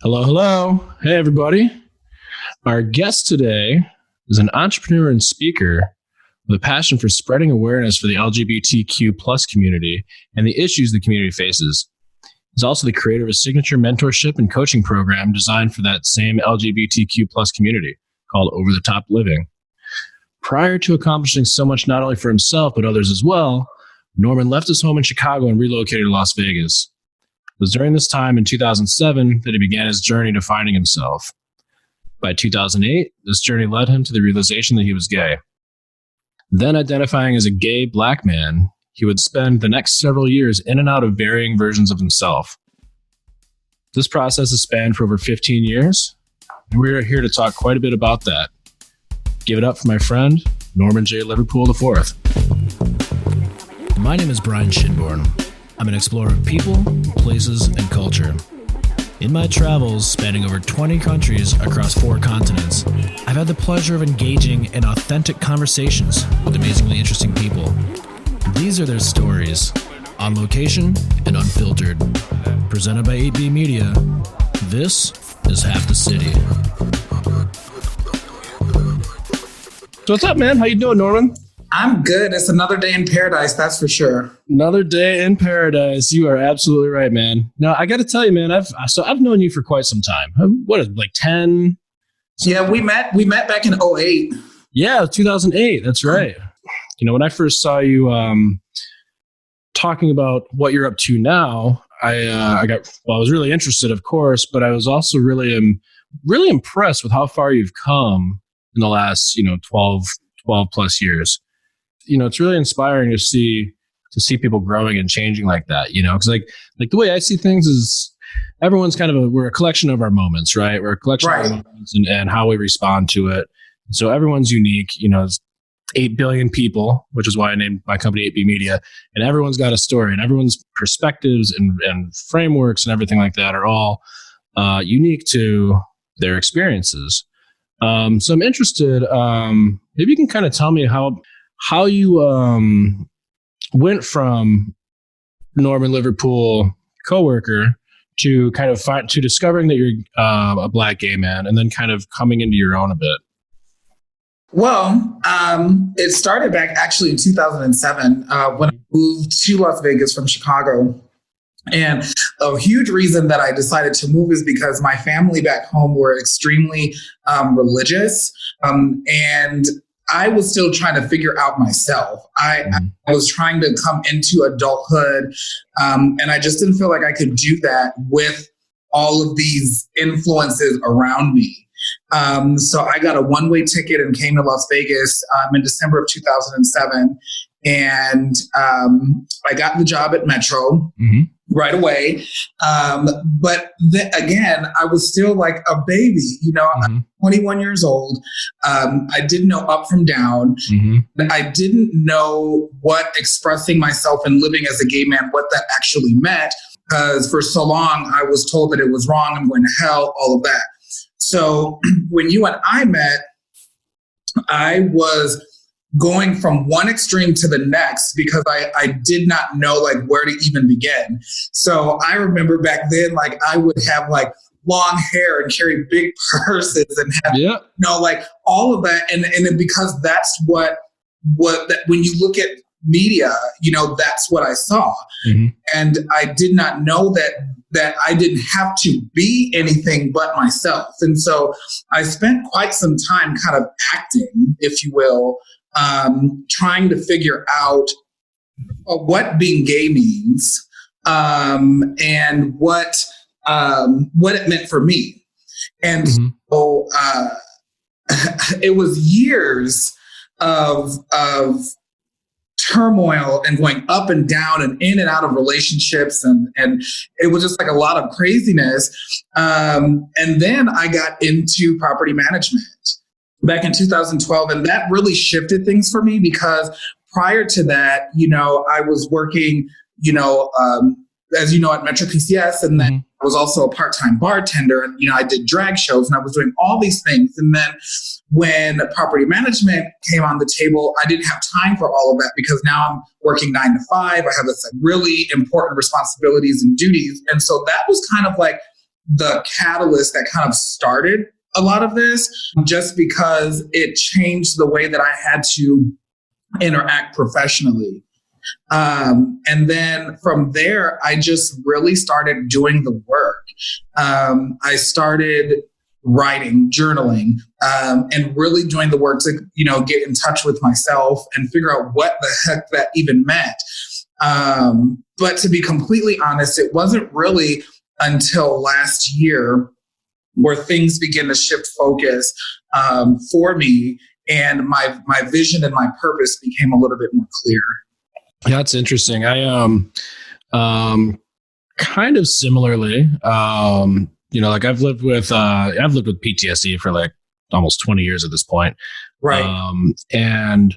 Hello, hello. Hey, everybody. Our guest today is an entrepreneur and speaker with a passion for spreading awareness for the LGBTQ plus community and the issues the community faces. He's also the creator of a signature mentorship and coaching program designed for that same LGBTQ plus community called Over the Top Living. Prior to accomplishing so much not only for himself, but others as well, Norman left his home in Chicago and relocated to Las Vegas. It was during this time in 2007 that he began his journey to finding himself. By 2008, this journey led him to the realization that he was gay. Then identifying as a gay black man, he would spend the next several years in and out of varying versions of himself. This process has spanned for over 15 years, and we're here to talk quite a bit about that. Give it up for my friend, Norman J. Liverpool IV. My name is Brian Schoenborn. I'm an explorer of people, places, and culture. In my travels, spanning over 20 countries across 4 continents, I've had the pleasure of engaging in authentic conversations with amazingly interesting people. These are their stories, on location and unfiltered. Presented by 8B Media, this is Half the City. So what's up, man? How you doing, Norman? I'm good. It's another day in paradise, that's for sure. Another day in paradise. You are absolutely right, man. Now, I got to tell you, man, I've known you for quite some time. What is it, like 10? Yeah, we met back in 2008. Yeah, 2008. That's right. You know, when I first saw you talking about what you're up to now, I was really interested, of course, but I was also really impressed with how far you've come in the last, 12 plus years. You know, it's really inspiring to see people growing and changing like that, because like the way I see things is everyone's we're a collection of our moments, right? We're a collection of our moments and how we respond to it. And so everyone's unique, it's 8 billion people, which is why I named my company 8B Media, and everyone's got a story and everyone's perspectives and frameworks and everything like that are all unique to their experiences. So I'm interested, maybe you can kind of tell me how you went from Norman Liverpool coworker to kind of to discovering that you're a black gay man and then kind of coming into your own a bit. Well, it started back actually in 2007 when I moved to Las Vegas from Chicago. And a huge reason that I decided to move is because my family back home were extremely religious. And I was still trying to figure out myself. I was trying to come into adulthood. And I just didn't feel like I could do that with all of these influences around me. So I got a one-way ticket and came to Las Vegas in December of 2007. And I got the job at Metro right away. But then again, I was still like a baby, I'm 21 years old. I didn't know up from down. I didn't know what expressing myself and living as a gay man, what that actually meant. Because for so long, I was told that it was wrong. I'm going to hell, all of that. So when you and I met, I was going from one extreme to the next because I did not know where to even begin. So I remember back then, I would have long hair and carry big purses and have, all of that. And then because that's what when you look at media, that's what I saw. And I did not know that I didn't have to be anything but myself. And so I spent quite some time kind of acting, if you will, trying to figure out what being gay means and what it meant for me. And so it was years of turmoil and going up and down and in and out of relationships. And it was just a lot of craziness. And then I got into property management back in 2012. And that really shifted things for me because prior to that, I was working, as you know, at Metro PCS. And then I was also a part-time bartender. And, I did drag shows and I was doing all these things. And then when property management came on the table, I didn't have time for all of that because now I'm working 9 to 5. I have this really important responsibilities and duties. And so that was kind of the catalyst that kind of started a lot of this, just because it changed the way that I had to interact professionally. And then from there, I just really started doing the work. I started writing, journaling, and really doing the work to, get in touch with myself and figure out what the heck that even meant. But to be completely honest, it wasn't really until last year where things began to shift focus for me, and my vision and my purpose became a little bit more clear. Yeah, that's interesting. I kind of similarly, like I've lived with PTSD for like almost 20 years at this point. Right. And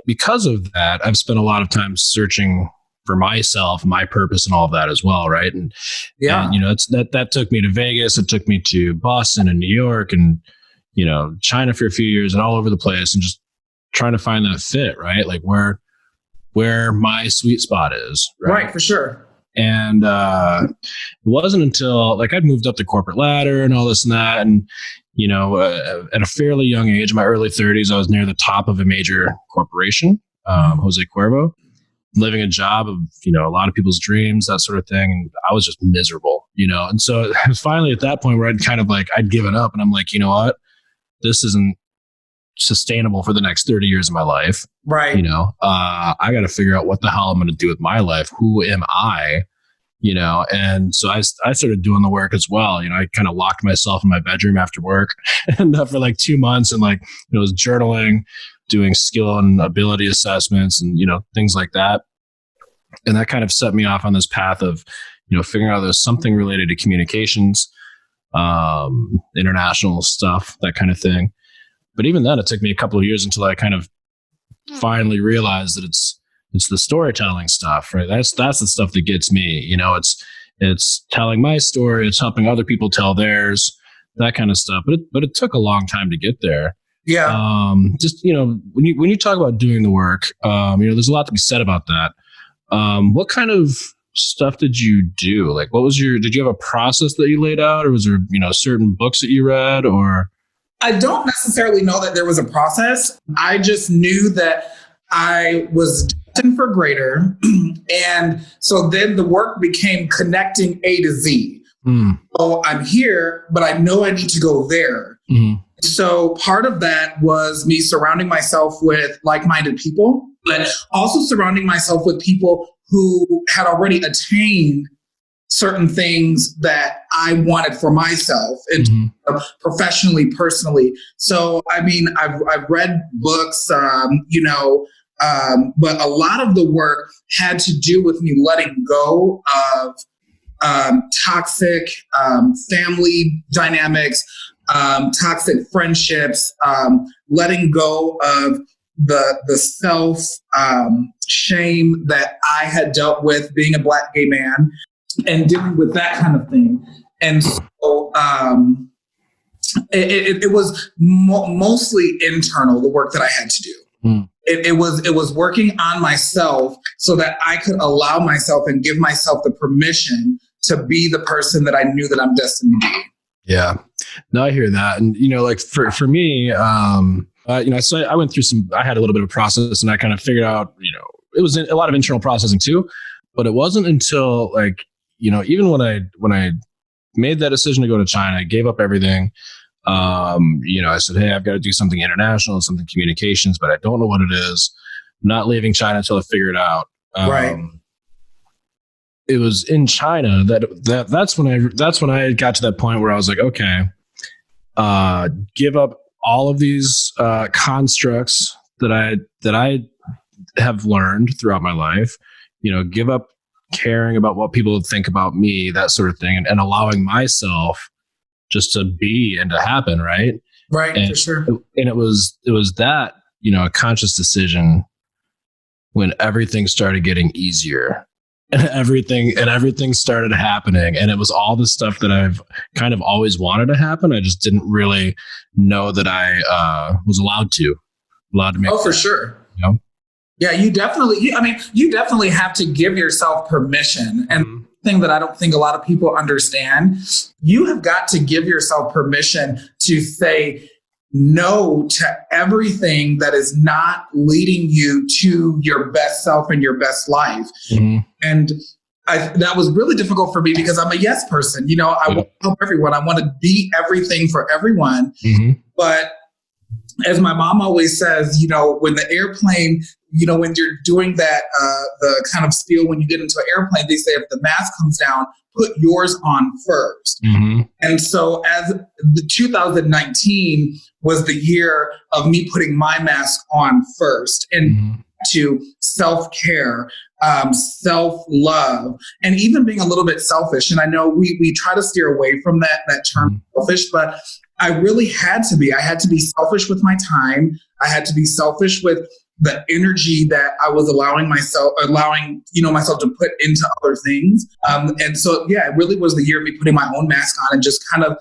because of that, I've spent a lot of time searching for myself, my purpose, and all of that as well. Right. And that took me to Vegas. It took me to Boston and New York and, China for a few years and all over the place, and just trying to find that fit, right? Like where my sweet spot is. Right, for sure. And it wasn't until like I'd moved up the corporate ladder and all this and that. And, at a fairly young age, in my early 30s, I was near the top of a major corporation, Jose Cuervo, living a job of, a lot of people's dreams, that sort of thing. And I was just miserable, And so it was finally at that point where I'd kind of like, I'd given up, and I'm like, you know what? This isn't sustainable for the next 30 years of my life. Right. I got to figure out what the hell I'm going to do with my life. Who am I? And so I started doing the work as well. I kind of locked myself in my bedroom after work and for like 2 months, and like, was journaling, doing skill and ability assessments and, things like that. And that kind of set me off on this path of, figuring out there's something related to communications, international stuff, that kind of thing. But even then, it took me a couple of years until I kind of finally realized that it's the storytelling stuff, right? That's the stuff that gets me. It's telling my story, it's helping other people tell theirs, that kind of stuff. But it took a long time to get there. Yeah. Just when you talk about doing the work, there's a lot to be said about that. What kind of stuff did you do? Like, did you have a process that you laid out, or was there certain books that you read, or? I don't necessarily know that there was a process. I just knew that I was destined for greater. And so then the work became connecting A to Z. So I'm here, but I know I need to go there. Mm. So part of that was me surrounding myself with like-minded people, but also surrounding myself with people who had already attained certain things that I wanted for myself, and professionally, personally. So, I've read books, but a lot of the work had to do with me letting go of toxic family dynamics, toxic friendships, letting go of the self shame that I had dealt with being a Black gay man, and dealing with that kind of thing. And so it was mostly internal, the work that I had to do. Mm. It was working on myself so that I could allow myself and give myself the permission to be the person that I knew that I'm destined to be. Yeah, no, I hear that. And, like for me, so I went through I had a little bit of a process, and I kind of figured out, it was a lot of internal processing too, but it wasn't until like, even when I made that decision to go to China, I gave up everything. I said, hey, I've got to do something international, something communications, but I don't know what it is. I'm not leaving China until I figure it out. Right. It was in China that's when I got to that point where I was like, okay, give up all of these constructs that I have learned throughout my life. Give up caring about what people think about me, that sort of thing, and allowing myself just to be and to happen. Right. Right. And, for sure. And it was that, a conscious decision when everything started getting easier and everything started happening. And it was all the stuff that I've kind of always wanted to happen. I just didn't really know that I was allowed to make. Oh, for sure. Yeah, you definitely have to give yourself permission. And thing that I don't think a lot of people understand. You have got to give yourself permission to say no to everything that is not leading you to your best self and your best life. Mm-hmm. And that was really difficult for me because I'm a yes person. You know, I want to help everyone. I want to be everything for everyone. Mm-hmm. But as my mom always says, you know, when the airplane, you know, when you're doing that, the kind of spiel, when you get into an airplane, they say, if the mask comes down, put yours on first. Mm-hmm. And so as the 2019 was the year of me putting my mask on first and to self-care, self-love, and even being a little bit selfish. And I know we try to steer away from that term selfish, but I really had to be. I had to be selfish with my time. I had to be selfish with the energy that I was allowing myself to put into other things. And so, yeah, it really was the year of me putting my own mask on and just kind of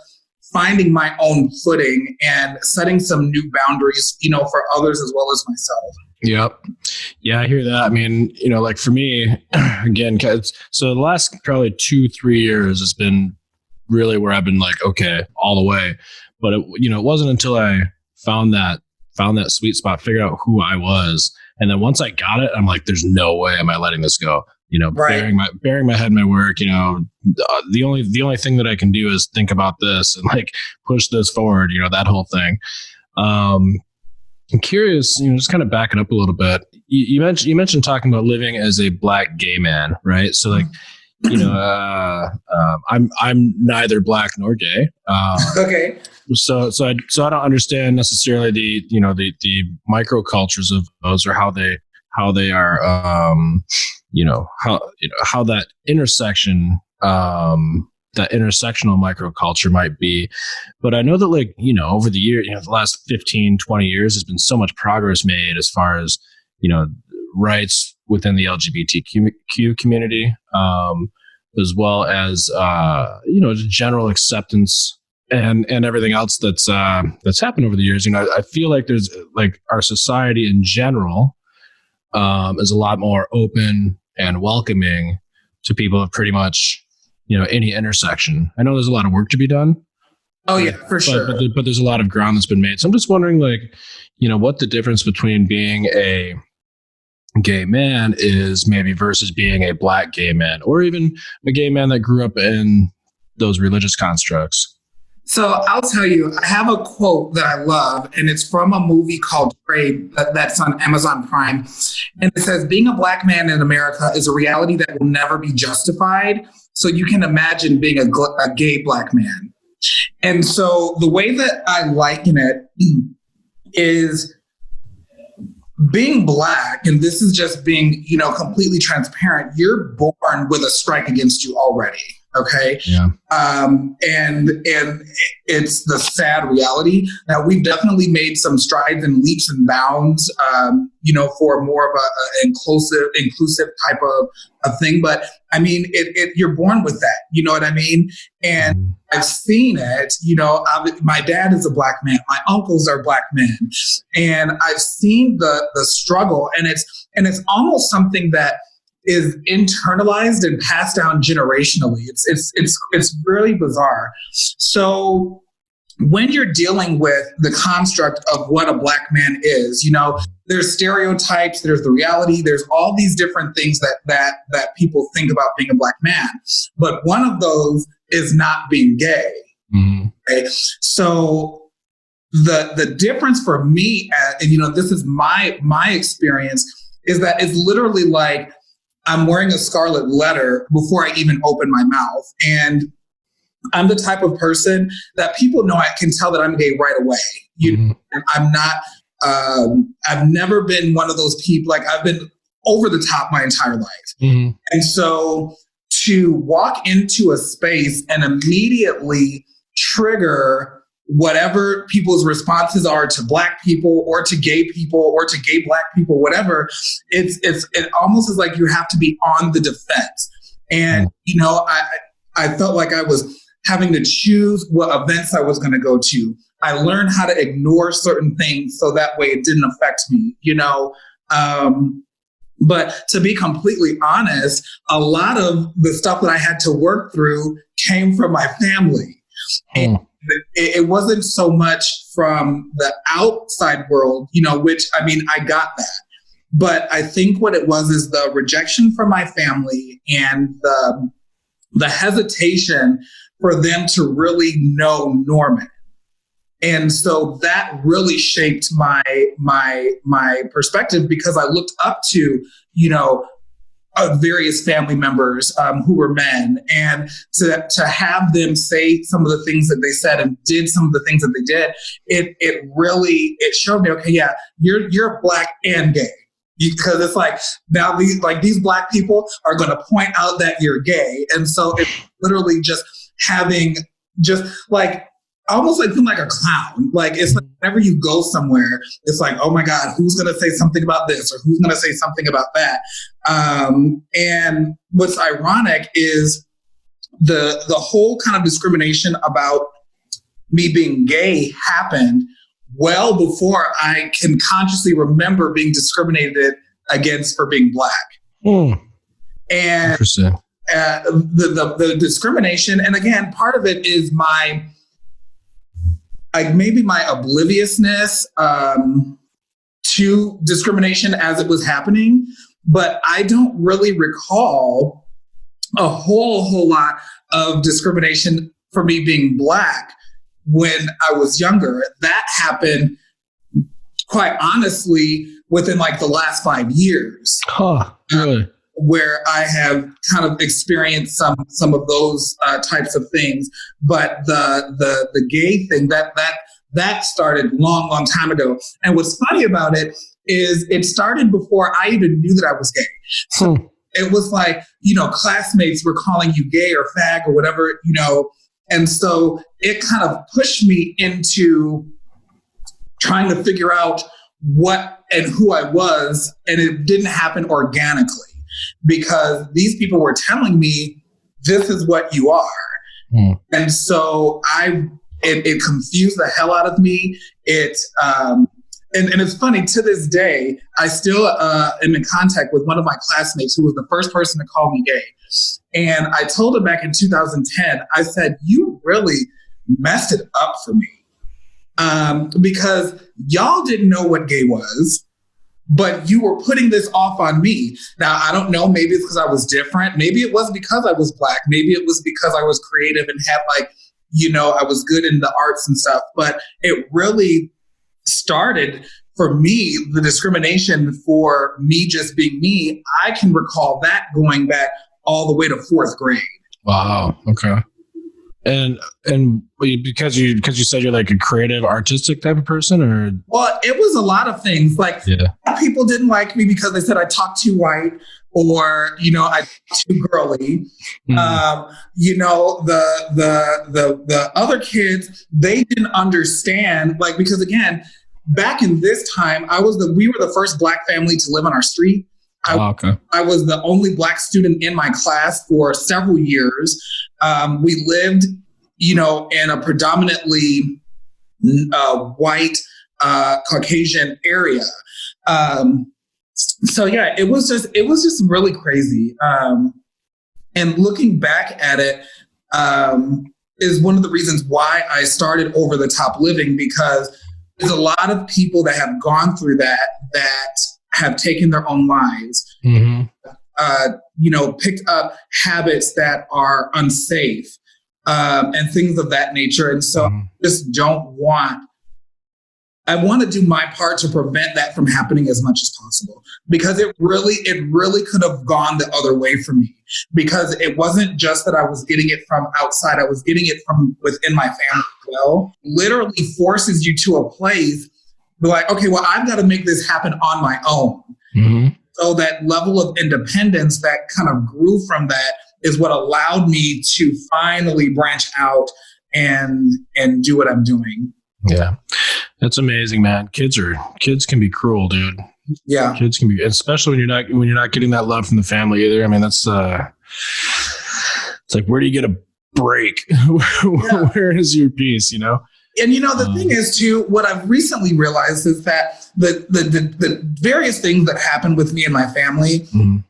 finding my own footing and setting some new boundaries, you know, for others as well as myself. Yep. Yeah, I hear that. I mean, you know, like for me, again, so the last probably 2-3 years has been really where I've been like, okay, all the way. But it wasn't until I found that sweet spot, figured out who I was. And then once I got it, I'm like, there's no way am I letting this go. You know, right. Burying my head in my work, you know, the only thing that I can do is think about this and like push this forward, you know, that whole thing. I'm curious, you know, just kind of backing up a little bit. You mentioned talking about living as a Black gay man, right? So like, you know, I'm neither Black nor gay. Okay. So I don't understand necessarily the microcultures of those or how they are, how that intersection, that intersectional microculture might be. But I know that, like, you know, over the year, you know, the last 15, 20 years, there's been so much progress made as far as, you know, rights within the LGBTQ community, as well as, you know, general acceptance and everything else that's happened over the years. You know, I feel like there's like our society in general is a lot more open and welcoming to people of pretty much, you know, any intersection. I know there's a lot of work to be done. Oh yeah, for sure. But there's a lot of ground that's been made. So I'm just wondering, like, you know, what the difference between being a gay man is maybe versus being a Black gay man, or even a gay man that grew up in those religious constructs. So I'll tell you, I have a quote that I love, and it's from a movie called Trade that's on Amazon Prime. And it says, being a Black man in America is a reality that will never be justified. So you can imagine being a gay Black man. And so the way that I liken it is being Black, and this is just being, you know, completely transparent, you're born with a strike against you already. Okay. Yeah. And it's the sad reality. Now, we've definitely made some strides and leaps and bounds, you know, for more of a inclusive type of thing. But I mean, you're born with that, you know what I mean? And I've seen it, you know, my dad is a Black man. My uncles are Black men. And I've seen the struggle, and it's almost something that is internalized and passed down generationally. It's really bizarre. So when you're dealing with the construct of what a Black man is, you know, there's stereotypes, there's the reality, there's all these different things that people think about being a Black man. But one of those is not being gay. Mm-hmm. Okay? So the difference for me, and you know, this is my experience, is that it's literally like I'm wearing a scarlet letter before I even open my mouth. And I'm the type of person that people know, I can tell that I'm gay right away. You know, I'm not, I've never been one of those people, like I've been over the top my entire life. Mm-hmm. And so to walk into a space and immediately trigger whatever people's responses are to Black people or to gay people or to gay Black people, whatever, it almost is like you have to be on the defense. And, you know, I felt like I was having to choose what events I was going to go to. I learned how to ignore certain things so that way it didn't affect me, you know. But to be completely honest, a lot of the stuff that I had to work through came from my family. And it wasn't so much from the outside world, which, I mean, I got that. But I think what it was is the rejection from my family and the hesitation for them to really know Norman. And so that really shaped my perspective, because I looked up to, various family members who were men, and to have them say some of the things that they said and did some of the things that they did, it showed me, okay, yeah, you're Black and gay. Because it's like, now these Black people are going to point out that you're gay. And so it's literally just having almost like feeling like a clown. Like, it's like whenever you go somewhere, it's like, oh my God, who's going to say something about this, or who's going to say something about that? And what's ironic is the whole kind of discrimination about me being gay happened well before I can consciously remember being discriminated against for being Black. And the discrimination, and again, part of it is maybe my obliviousness to discrimination as it was happening, but I don't really recall a whole lot of discrimination for me being Black when I was younger. That happened, quite honestly, within like the last 5 years. Really? Where I have kind of experienced some of those types of things. But the gay thing, that started long time ago. And what's funny about it is it started before I even knew that I was gay. So it was like, classmates were calling you gay or fag or whatever, and so it kind of pushed me into trying to figure out what and who I was. And it didn't happen organically, because these people were telling me, this is what you are. And so it confused the hell out of me. And it's funny, to this day, I still am in contact with one of my classmates who was the first person to call me gay. And I told him back in 2010, I said, you really messed it up for me. Because y'all didn't know what gay was, but you were putting this off on me. Now, I don't know, maybe it's because I was different. Maybe it was because I was Black. Maybe it was because I was creative and had I was good in the arts and stuff. But it really started, for me, the discrimination for me just being me. I can recall that going back all the way to 4th grade. Wow. Okay. And because you said you're like a creative, artistic type of person, or? Well, it was a lot of things. People didn't like me because they said I talked too white, or I talked too girly. The other kids, they didn't understand, because again, back in this time, we were the first Black family to live on our street. I was the only Black student in my class for several years. We lived, in a predominantly white Caucasian area. So yeah, it was just really crazy. And looking back at it is one of the reasons why I started Over the Top Living, because there's a lot of people that have gone through that have taken their own lives, picked up habits that are unsafe, and things of that nature. And so I want to do my part to prevent that from happening as much as possible, because it really could have gone the other way for me, because it wasn't just that I was getting it from outside. I was getting it from within my family as well. Literally forces you to a place like, okay, well, I've got to make this happen on my own. So that level of independence that kind of grew from that is what allowed me to finally branch out and do what I'm doing. Yeah. That's amazing, man. Kids can be cruel, dude. Yeah. Kids can be, especially when you're not getting that love from the family either. I mean, that's it's like, where do you get a break? Where is your peace, And the thing is too, what I've recently realized is that the various things that happened with me and my family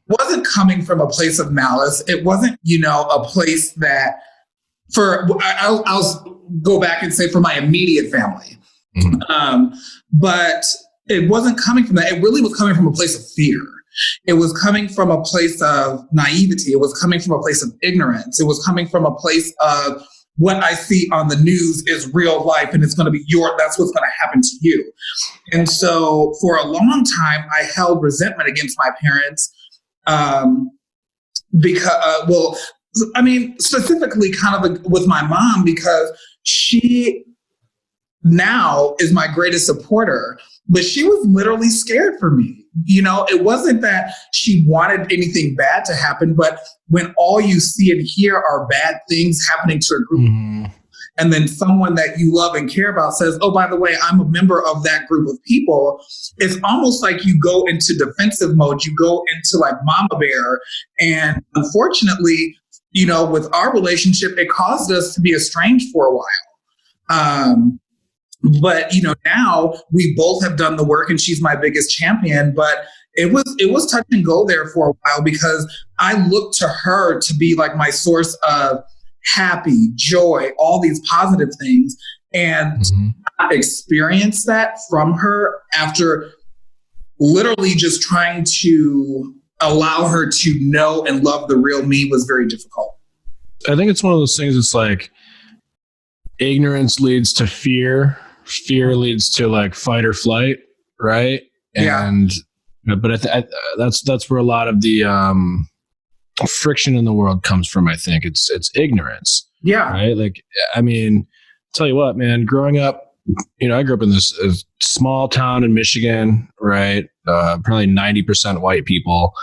wasn't coming from a place of malice. It wasn't, a place that I'll go back and say for my immediate family. But it wasn't coming from that. It really was coming from a place of fear. It was coming from a place of naivety. It was coming from a place of ignorance. It was coming from a place of what I see on the news is real life and it's going to be that's what's going to happen to you. And so for a long time, I held resentment against my parents because, specifically kind of with my mom, because she now is my greatest supporter, but she was literally scared for me. It wasn't that she wanted anything bad to happen, but when all you see and hear are bad things happening to a group, and then someone that you love and care about says, oh, by the way, I'm a member of that group of people, it's almost like you go into defensive mode. You go into like mama bear. And unfortunately, with our relationship, it caused us to be estranged for a while. But now we both have done the work and she's my biggest champion, but it was touch and go there for a while because I looked to her to be like my source of happy, joy, all these positive things, and I experienced that from her after literally just trying to allow her to know and love the real me was very difficult. I think it's one of those things. It's like ignorance leads to fear. Fear leads to like fight or flight, right? And but that's where a lot of the friction in the world comes from. I think it's ignorance. Yeah. Right. Like, tell you what, man. Growing up, I grew up in this small town in Michigan, right? Probably 90% white people,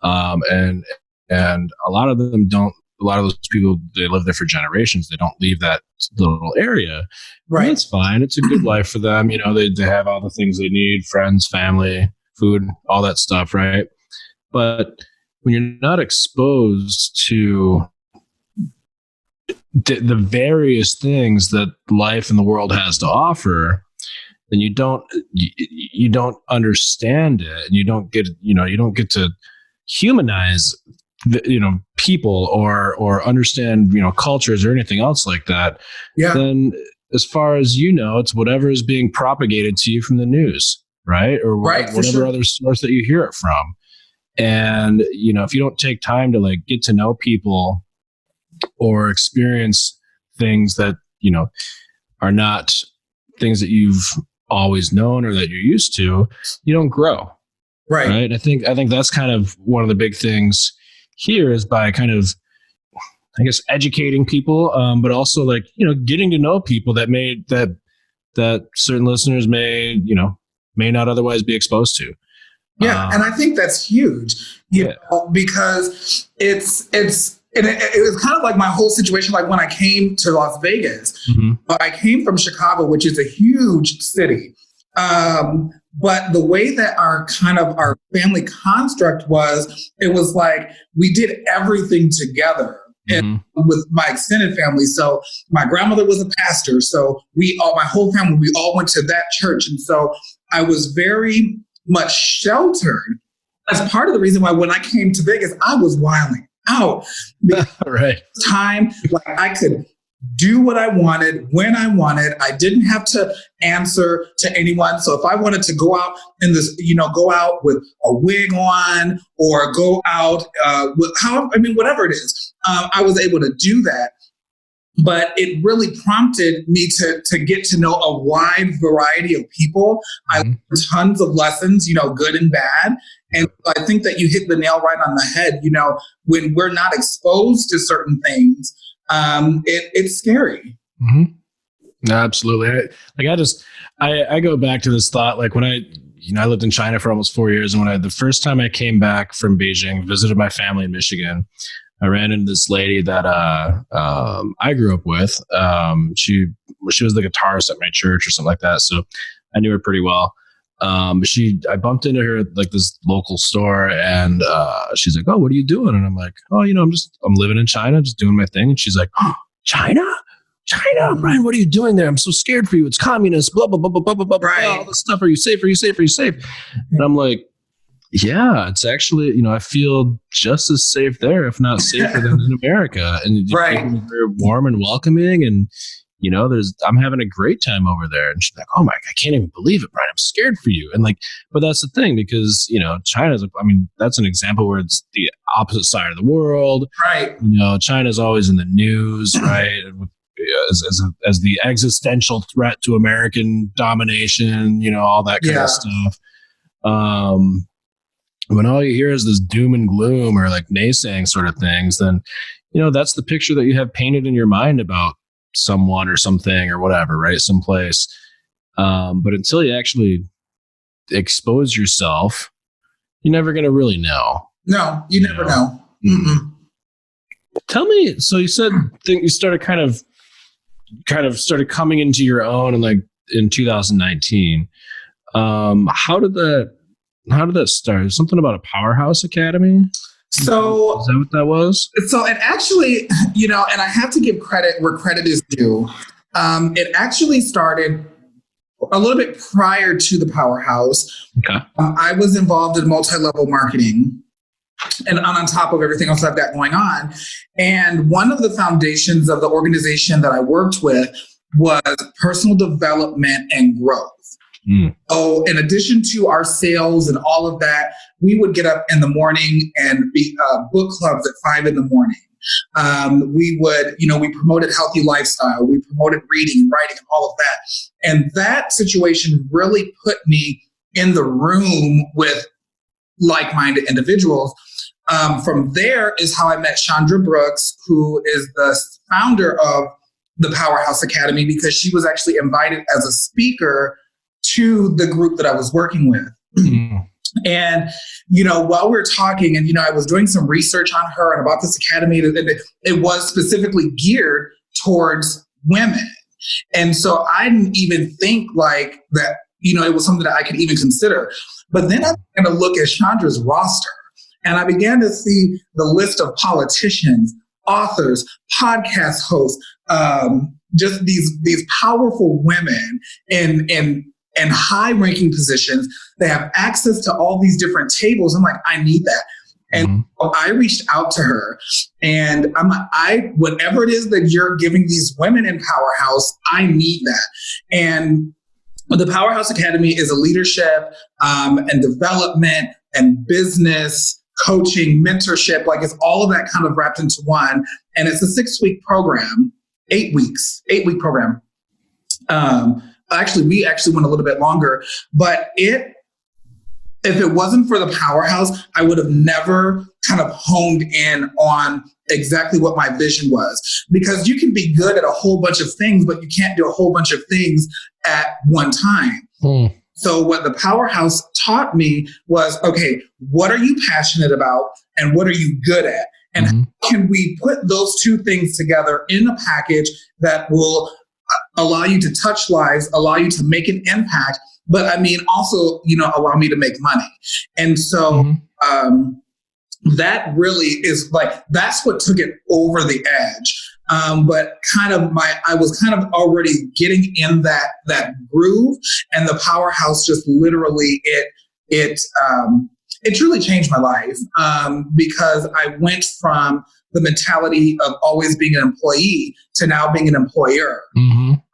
and a lot of them don't. A lot of those people, they live there for generations. They don't leave that little area. Right. And that's fine. It's a good life for them. They have all the things they need, friends, family, food, all that stuff. Right. But when you're not exposed to the various things that life in the world has to offer, then you don't understand it, and you don't get to humanize people or understand, cultures or anything else like that. Yeah. Then as far as it's whatever is being propagated to you from the news, right? Or whatever other source that you hear it from. And, if you don't take time to like get to know people or experience things that, are not things that you've always known or that you're used to, you don't grow. Right. I think that's kind of one of the big things here is by kind of, I guess, educating people, but also like, getting to know people that certain listeners may not otherwise be exposed to. Yeah. And I think that's huge, because it was kind of like my whole situation. Like when I came to Las Vegas, I came from Chicago, which is a huge city. But the way that our family construct was, it was like we did everything together and with my extended family. So my grandmother was a pastor. So my whole family, we all went to that church. And so I was very much sheltered. That's part of the reason why when I came to Vegas, I was wilding out. Right. Time, like I could do what I wanted, when I wanted. I didn't have to answer to anyone. So if I wanted to go out in this, go out with a wig on or go out with whatever it is, I was able to do that. But it really prompted me to get to know a wide variety of people. I learned tons of lessons, good and bad. And I think that you hit the nail right on the head. When we're not exposed to certain things, it's scary. Absolutely. I go back to this thought, like when I lived in China for almost 4 years. And the first time I came back from Beijing, visited my family in Michigan, I ran into this lady that I grew up with. She was the guitarist at my church or something like that. So I knew her pretty well. I bumped into her at like this local store, and she's like, "Oh, what are you doing?" And I'm like, "Oh, I'm living in China, just doing my thing." And she's like, "Oh, China? China, Brian, what are you doing there? I'm so scared for you. It's communist, blah, blah, blah, blah, blah, blah, blah, Right. all this stuff. Are you safe? Are you safe? Are you safe? And I'm like, yeah, it's actually, I feel just as safe there, if not safer than in America. And Right. people are very warm and welcoming. And, I'm having a great time over there. And she's like, oh my, I can't even believe it, Brian. I'm scared for you. And but that's the thing, because, China's, that's an example where it's the opposite side of the world. Right. China's always in the news, right? As the existential threat to American domination, all that kind of stuff. When all you hear is this doom and gloom or naysaying sort of things, then, that's the picture that you have painted in your mind about someone or something or whatever, right? Someplace. But until you actually expose yourself, you're never going to really know. No, you never know. Mm-mm. Tell me, so you said you started kind of started coming into your own in 2019. How did that start? Something about a powerhouse academy? So is that what that was? So it actually, and I have to give credit where credit is due. It actually started a little bit prior to the powerhouse. Okay. I was involved in multi-level marketing and on top of everything else I've got going on. And one of the foundations of the organization that I worked with was personal development and growth. So in addition to our sales and all of that, we would get up in the morning and be book clubs at 5 a.m. We would, we promoted healthy lifestyle. We promoted reading and writing and all of that. And that situation really put me in the room with like-minded individuals. From there is how I met Chandra Brooks, who is the founder of the Powerhouse Academy, because she was actually invited as a speaker to the group that I was working with. And, while we were talking and, I was doing some research on her and about this academy, it was specifically geared towards women. And so I didn't even think that, it was something that I could even consider. But then I began to look at Chandra's roster and I began to see the list of politicians, authors, podcast hosts, just these powerful women and high-ranking positions. They have access to all these different tables. I'm like, I need that. And I reached out to her and I'm like, whatever it is that you're giving these women in Powerhouse, I need that. And the Powerhouse Academy is a leadership and development and business coaching, mentorship, it's all of that kind of wrapped into one. And it's a 6-week program, 8-week program. We actually went a little bit longer, but if it wasn't for the Powerhouse, I would have never kind of honed in on exactly what my vision was, because you can be good at a whole bunch of things, but you can't do a whole bunch of things at one time. So what the Powerhouse taught me was, okay, what are you passionate about and what are you good at? And how can we put those two things together in a package that will allow you to touch lives, allow you to make an impact, but also, allow me to make money. And so that really is that's what took it over the edge. But I was kind of already getting in that groove, and the Powerhouse just literally, it truly changed my life, because I went from the mentality of always being an employee to now being an employer.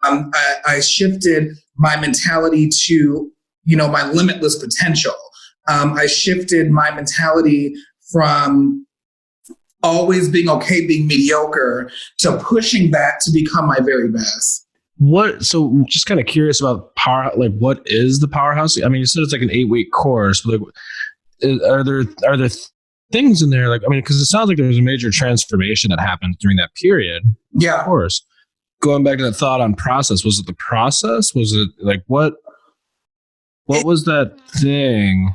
I shifted my mentality to, my limitless potential. I shifted my mentality from always being okay, being mediocre, to pushing that to become my very best. So just kind of curious about what is the Powerhouse? You said it's an 8-week course, but are there things in there because it sounds like there was a major transformation that happened during that period. Yeah. Of course. Going back to that thought on process, was it the process? Was it what was that thing?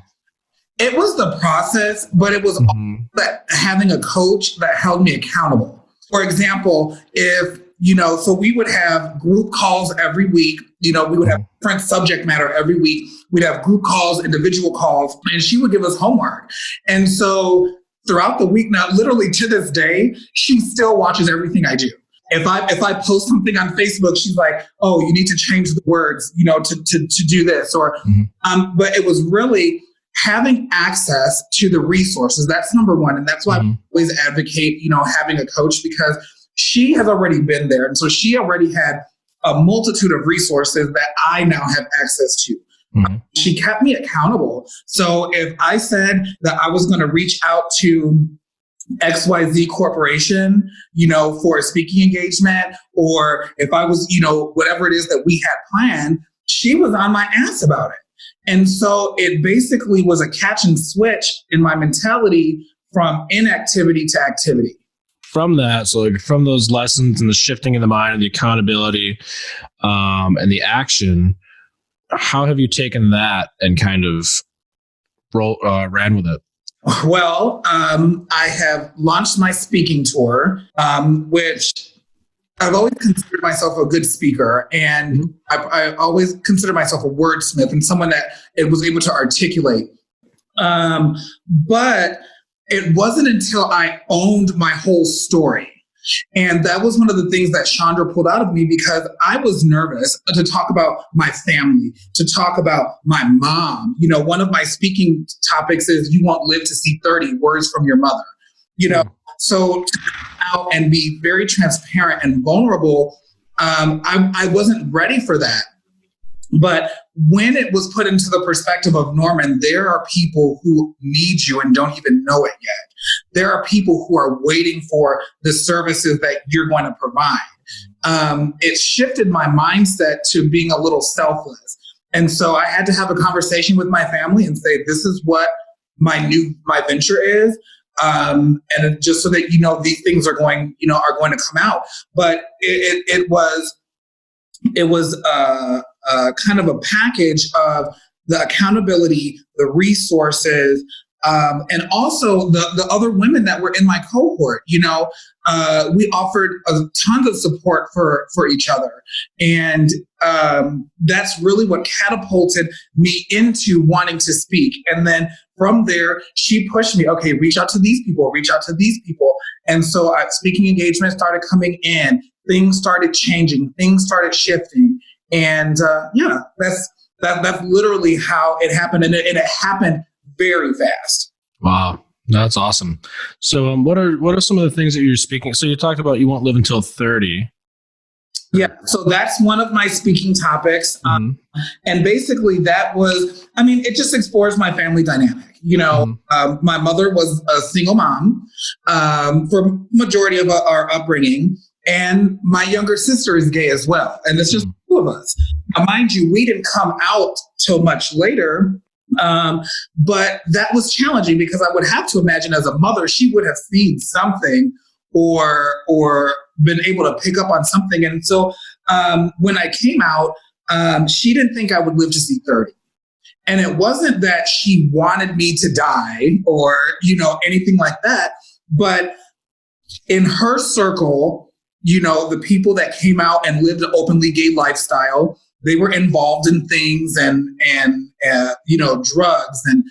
It was the process, but it was that having a coach that held me accountable. For example, if, so we would have group calls every week, we would have different subject matter every week. We'd have group calls, individual calls, and she would give us homework. And so throughout the week, now literally to this day, she still watches everything I do. if I post something on Facebook, she's like, oh, you need to change the words, to do this. Or, but it was really having access to the resources. That's number one. And that's why I always advocate, having a coach, because she has already been there. And so she already had a multitude of resources that I now have access to. She kept me accountable. So if I said that I was going to reach out to XYZ corporation, for a speaking engagement, or if I was, whatever it is that we had planned, she was on my ass about it. And so it basically was a catch and switch in my mentality from inactivity to activity. From that, so like from those lessons and the shifting in the mind and the accountability and the action, how have you taken that and kind of ran with it? Well, I have launched my speaking tour, which I've always considered myself a good speaker, and I always considered myself a wordsmith and someone that it was able to articulate. But it wasn't until I owned my whole story. And that was one of the things that Chandra pulled out of me, because I was nervous to talk about my family, to talk about my mom. One of my speaking topics is you won't live to see 30 words from your mother. So to come out and be very transparent and vulnerable, I wasn't ready for that. But when it was put into the perspective of, Norman, there are people who need you and don't even know it yet. There are people who are waiting for the services that you're going to provide. It shifted my mindset to being a little selfless. And so I had to have a conversation with my family and say, this is what my venture is. And just so that, these things are going to come out. But it was kind of a package of the accountability, the resources, and also the other women that were in my cohort. We offered tons of support for each other. And that's really what catapulted me into wanting to speak. And then from there, she pushed me, okay, reach out to these people, reach out to these people. And so speaking engagements started coming in, things started changing, things started shifting. And that's literally how it happened. And it happened very fast. Wow. That's awesome. So what are some of the things that you're speaking? So you talked about you won't live until 30. Yeah. So that's one of my speaking topics. And basically that was, it just explores my family dynamic. My mother was a single mom for majority of our upbringing. And my younger sister is gay as well. And it's just two of us. Now, mind you, we didn't come out till much later. But that was challenging, because I would have to imagine as a mother, she would have seen something or been able to pick up on something. And so when I came out, she didn't think I would live to see 30. And it wasn't that she wanted me to die or, anything like that. But in her circle, the people that came out and lived an openly gay lifestyle, they were involved in things and drugs and,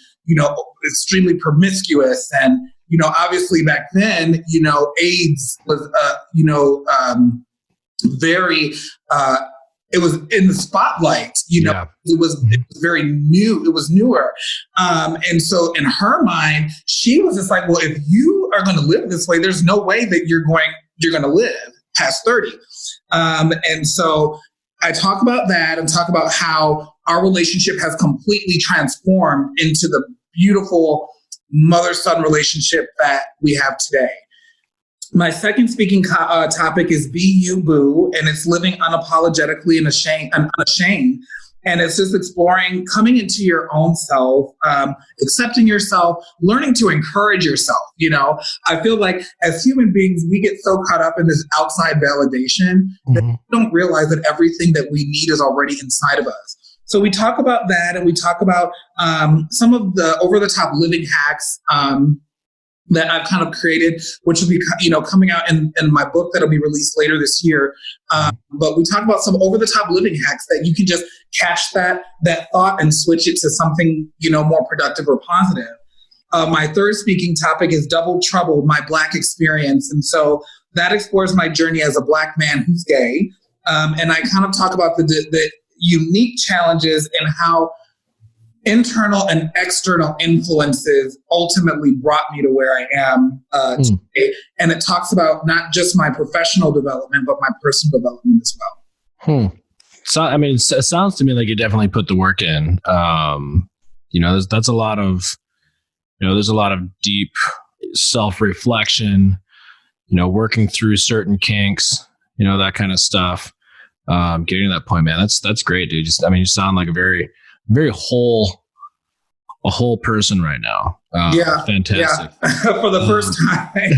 extremely promiscuous. And, obviously back then, AIDS was, very, it was in the spotlight, It was very new. It was newer. And so in her mind, she was just like, well, if you are going to live this way, there's no way that you're going to live past 30. And so I talk about that and talk about how our relationship has completely transformed into the beautiful mother-son relationship that we have today. My second speaking topic is Be You Boo, and it's living unapologetically and unashamed. And it's just exploring coming into your own self, accepting yourself, learning to encourage yourself. I feel like as human beings, we get so caught up in this outside validation that we don't realize that everything that we need is already inside of us. So we talk about that, and we talk about some of the over-the-top living hacks that I've kind of created, which will be, coming out in my book that'll be released later this year. But we talk about some over-the-top living hacks that you can just catch that thought and switch it to something, more productive or positive. My third speaking topic is Double Trouble, my Black experience. And so that explores my journey as a Black man who's gay. And I kind of talk about the unique challenges and how internal and external influences ultimately brought me to where I am today. And it talks about not just my professional development, but my personal development as well. So, I mean, it sounds to me like you definitely put the work in. That's a lot of, there's a lot of deep self-reflection, working through certain kinks, that kind of stuff. Getting to that point, man, that's great, dude. You sound like a very whole person right now. Fantastic. Yeah. For the first time.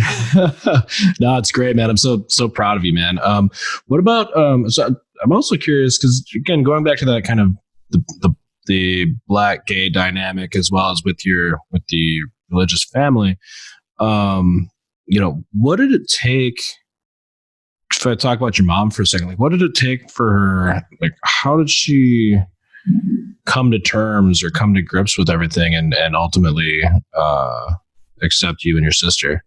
No, it's great, man. I'm so proud of you, man. What about, so I'm also curious, because again, going back to that kind of the Black gay dynamic, as well as with the religious family, what did it take? If I talk about your mom for a second, like, what did it take for her? Like, how did she come to terms or come to grips with everything and ultimately accept you and your sister?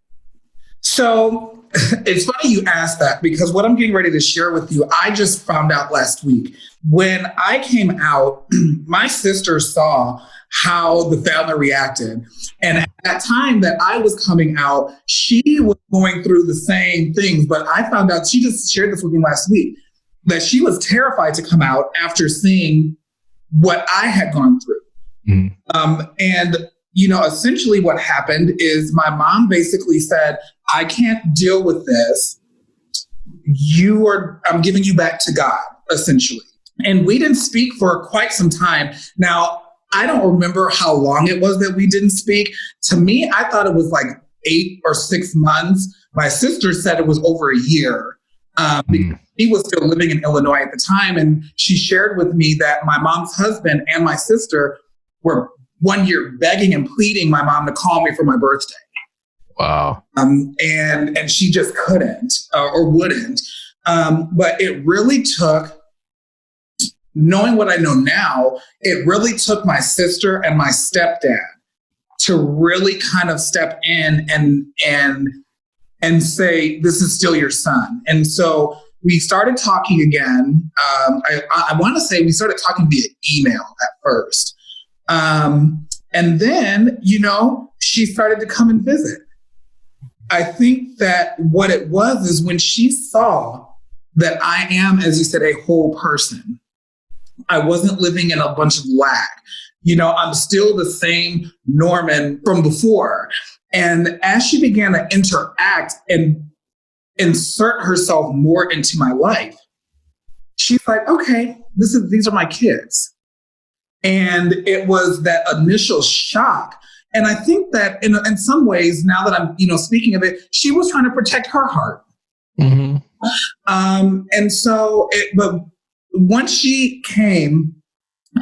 So it's funny you asked that, because what I'm getting ready to share with you, I just found out last week. When I came out, my sister saw how the family reacted. And at that time that I was coming out, she was going through the same things. But I found out, she just shared this with me last week, that she was terrified to come out after seeing what I had gone through. And essentially what happened is my mom basically said, I can't deal with this. I'm giving you back to God, essentially. And we didn't speak for quite some time. Now, I don't remember how long it was that we didn't speak. To me, I thought it was like 8 or 6 months. My sister said it was over a year. Because he was still living in Illinois at the time. And she shared with me that my mom's husband and my sister were 1 year begging and pleading my mom to call me for my birthday. Wow. And she just couldn't or wouldn't. But it really took, knowing what I know now, it really took my sister and my stepdad to really kind of step in and say, this is still your son. And so we started talking again. I want to say we started talking via email at first. And then, she started to come and visit. I think that what it was is when she saw that I am, as you said, a whole person. I wasn't living in a bunch of lack. I'm still the same Norman from before. And as she began to interact and insert herself more into my life, she's like, okay, these are my kids. And it was that initial shock. And I think that in some ways, now that I'm, speaking of it, she was trying to protect her heart. And so, but once she came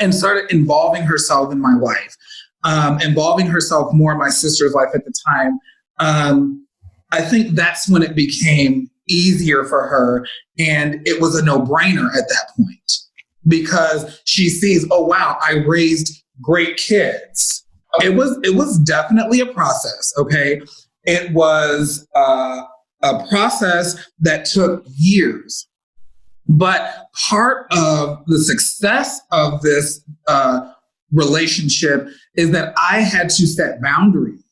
and started involving herself in my life, involving herself more in my sister's life at the time, I think that's when it became easier for her. And it was a no-brainer at that point, because she sees, oh, wow, I raised great kids. It was definitely a process. Okay. It was a process that took years. But part of the success of this relationship is that I had to set boundaries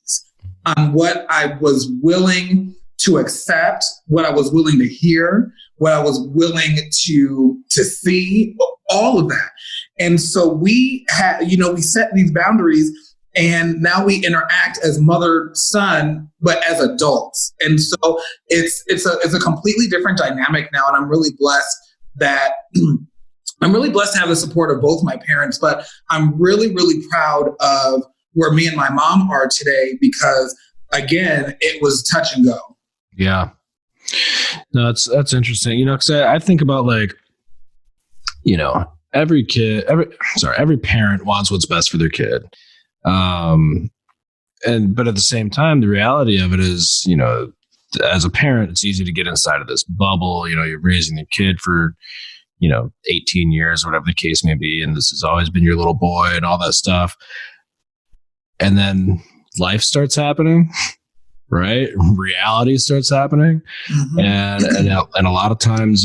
on what I was willing to accept, what I was willing to hear, what I was willing to see, all of that. And so we had, we set these boundaries, and now we interact as mother, son, but as adults. And so it's a completely different dynamic now. And I'm really blessed that to have the support of both my parents, but I'm really, really proud of where me and my mom are today, because again, it was touch and go. Yeah. No, that's interesting. Cause I think about every parent wants what's best for their kid. But at the same time, the reality of it is, as a parent, it's easy to get inside of this bubble. You're raising a kid for, 18 years, whatever the case may be. And this has always been your little boy and all that stuff. And then life starts happening. right? Reality starts happening. Mhm. And a lot of times,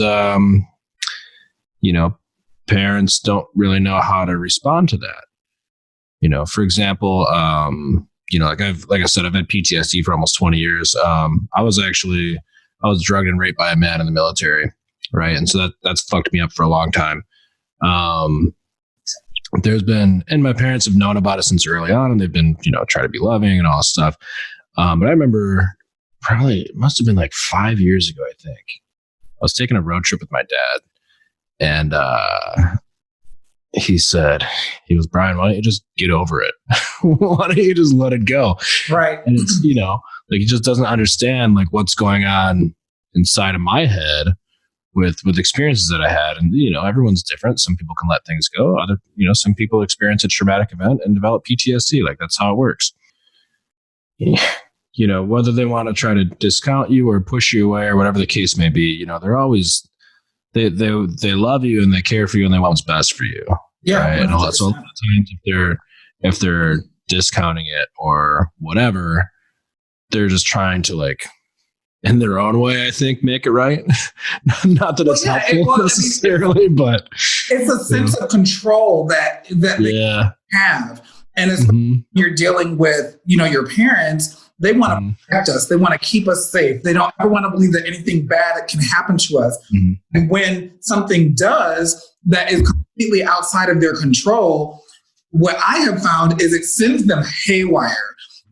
parents don't really know how to respond to that. For example, like I said, I've had PTSD for almost 20 years. I was drugged and raped by a man in the military. Right. And so that's fucked me up for a long time. And my parents have known about it since early on, and they've been, trying to be loving and all this stuff. But I remember it must have been like 5 years ago, I think. I was taking a road trip with my dad, and he was, Brian, why don't you just get over it? Why don't you just let it go? Right. And it's, he just doesn't understand like what's going on inside of my head with experiences that I had. And, everyone's different. Some people can let things go. Some people experience a traumatic event and develop PTSD. Like that's how it works. Whether they want to try to discount you or push you away or whatever the case may be, they're always, they love you and they care for you and they want what's best for you. Yeah. Right? And a lot of times if they're discounting it or whatever, they're just trying to like, in their own way, I think, make it right. Not that it's helpful necessarily, but it's a sense of control that they have. And it's you're dealing with, your parents, they want to protect us. They want to keep us safe. They don't ever want to believe that anything bad can happen to us. And when something does that is completely outside of their control, what I have found is it sends them haywire.